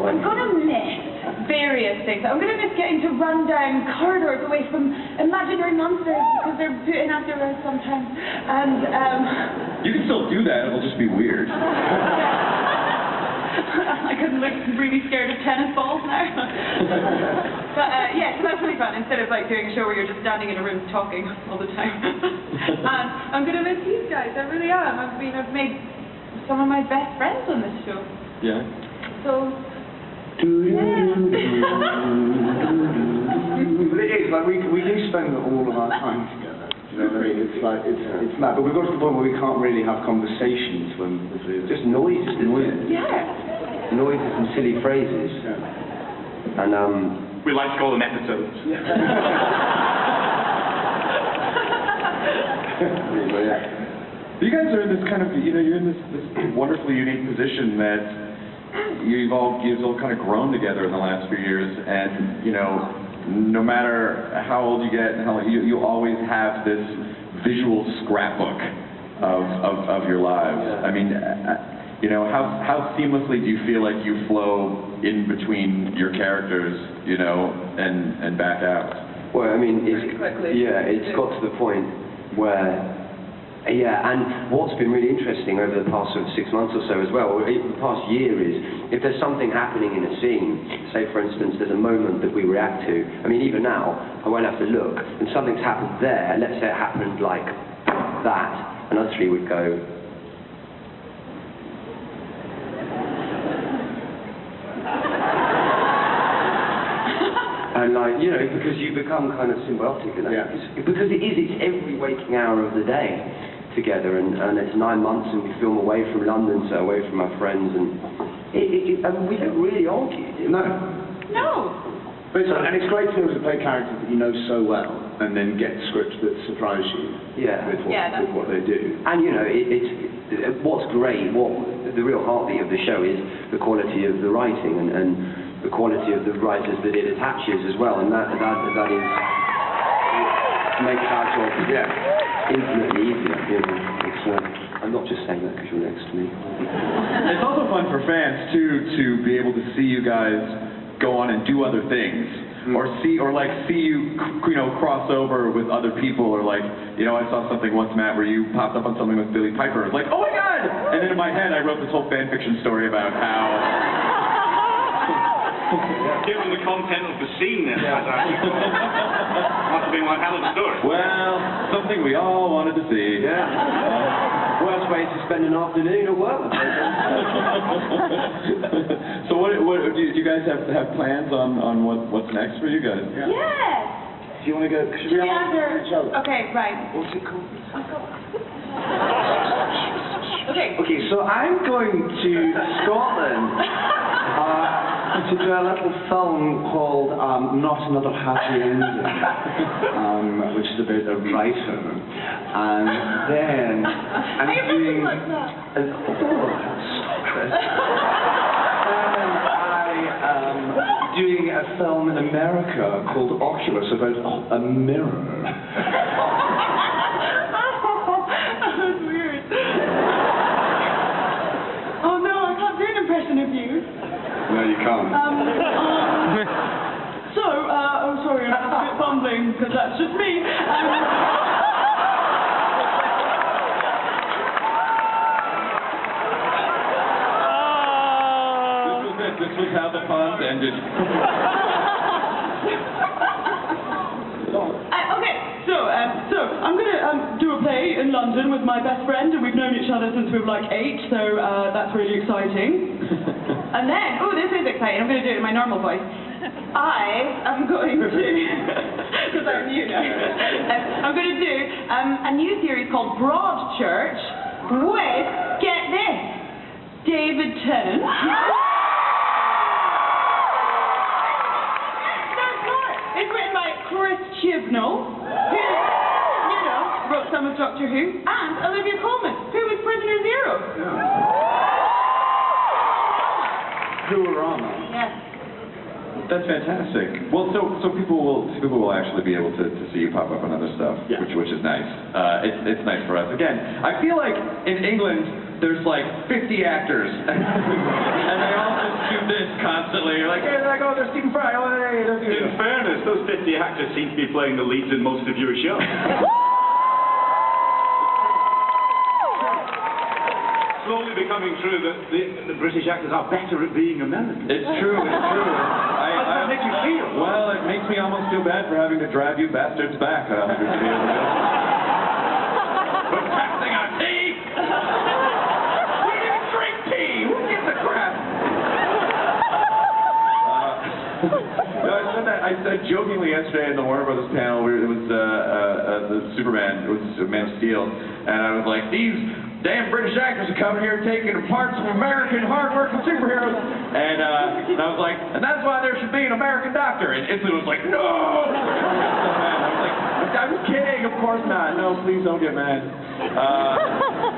I'm gonna miss various things. I'm gonna miss getting to run down corridors away from imaginary monsters because they're putting out their roads sometimes. And you can still do that. It'll just be weird. I couldn't look really scared of tennis balls now. But yeah, so that's really fun. Instead of like doing a show where you're just standing in a room talking all the time. And I'm gonna miss you guys. I really am. I've made some of my best friends on this show. Yeah. So. But it is like we do spend all of our time together. You know what I mean? It's like it's mad. But we've got to the point where we can't really have conversations when the three of us. Just noises. Yeah. Noises and silly phrases. Yeah. And we like to call them episodes. You guys are in this kind of, you're in this wonderfully unique position that you've all kind of grown together in the last few years, and no matter how old you get and how you always have this visual scrapbook of your lives. Yeah. I mean, how seamlessly do you feel like you flow in between your characters, and back out? Well, I mean, it's got to the point where. Yeah, and what's been really interesting over the past sort of 6 months or so as well, or the past year, is if there's something happening in a scene, say for instance there's a moment that we react to, I mean even now, I won't have to look, and something's happened there, let's say it happened like that, and us three would go, and like, because you become kind of symbiotic, and because it's every waking hour of the day together, and it's 9 months, and we film away from London, so away from our friends, and we don't really argue. No. But it's great to be able to play characters that you know so well, and then get scripts that surprise you with what they do. And it's what's great, what the real heartbeat of the show is the quality of the writing and the quality of the writers that it attaches as well, and that is makes our job infinitely easier. I'm not just saying that because you're next to me. It's also fun for fans too to be able to see you guys go on and do other things, or see you cross over with other people, or I saw something once, Matt, where you popped up on something with Billy Piper. It's like, oh my God! And then in my head I wrote this whole fan fiction story about how. Given the content of the scene, then must have been one hell of a story. Well, something we all wanted to see. Yeah. Worst way to spend an afternoon at work. So, what do you guys have plans on what's next for you guys? Yeah. Yes. Do you want to go? Should we answer each other? Okay, right. What's it called? Okay, so I'm going to Scotland to do a little film called Not Another Happy Ending, which is about a writer. And then I'm doing... doing a film in America called Oculus about a mirror. That's weird. Oh no, I can't do an impression of you. No, you can't. I'm sorry, I'm a bit bumbling, because that's just me. This was how the pond ended. Okay, so I'm going to do a play in London with my best friend, and we've known each other since we were like 8, so that's really exciting. And then, this is exciting, I'm going to do it in my normal voice. I am going to, because I'm new now, I'm going to do a new series called Broadchurch with, get this, David Tennant. It's written by Chris Chibnall, who, wrote some of Doctor Who, and Olivia Colman, who was Prisoner Zero. Who-a-rama. Yes. That's fantastic. Well, so people will actually be able to see you pop up on other stuff, which is nice. It's nice for us. Again, I feel like in England there's like 50 actors, and they all just tuned in constantly. You're like, hey, oh, there's Stephen Fry. Oh, hey, there's you. In fairness, those 50 actors seem to be playing the leads in most of your shows. Slowly becoming true that the British actors are better at being American. It's true, it's true. How does that make you feel? Well, it makes me almost feel bad for having to drive you bastards back 100 years ago. We're practicing our tea! We didn't drink tea! Who gives a crap? I said jokingly yesterday in the Warner Brothers panel, where it was the Superman, it was Man of Steel, and I was like, these damn British actors are coming here taking apart some American hard-working superheroes. And I was like, and that's why there should be an American doctor. And instantly was like, no! I was kidding, of course not. No, please don't get mad.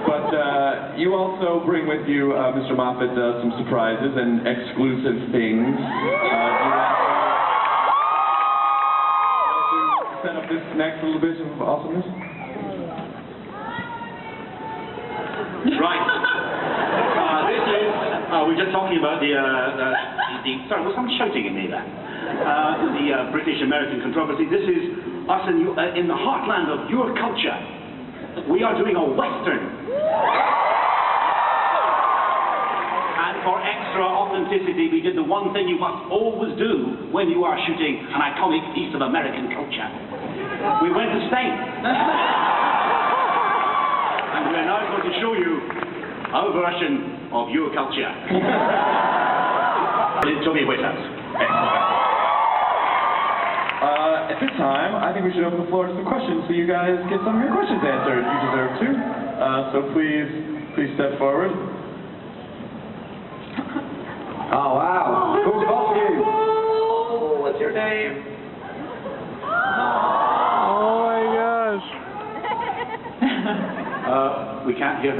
But you also bring with you, Mr. Moffat, some surprises and exclusive things. Set up this next little bit of awesomeness. Right. This is, we're just talking about sorry, was someone shouting at me there? The British-American controversy. This is us in the heartland of your culture. We are doing a Western. And for extra authenticity, we did the one thing you must always do when you are shooting an iconic piece of American culture. We went to Spain. And we're now going to show you our version of your culture. Tommy Whithouse. At this time, I think we should open the floor to some questions so you guys get some of your questions answered. You deserve to. So please step forward. Oh, wow. Who's above you? Oh, what's your name? Oh my gosh. We can't hear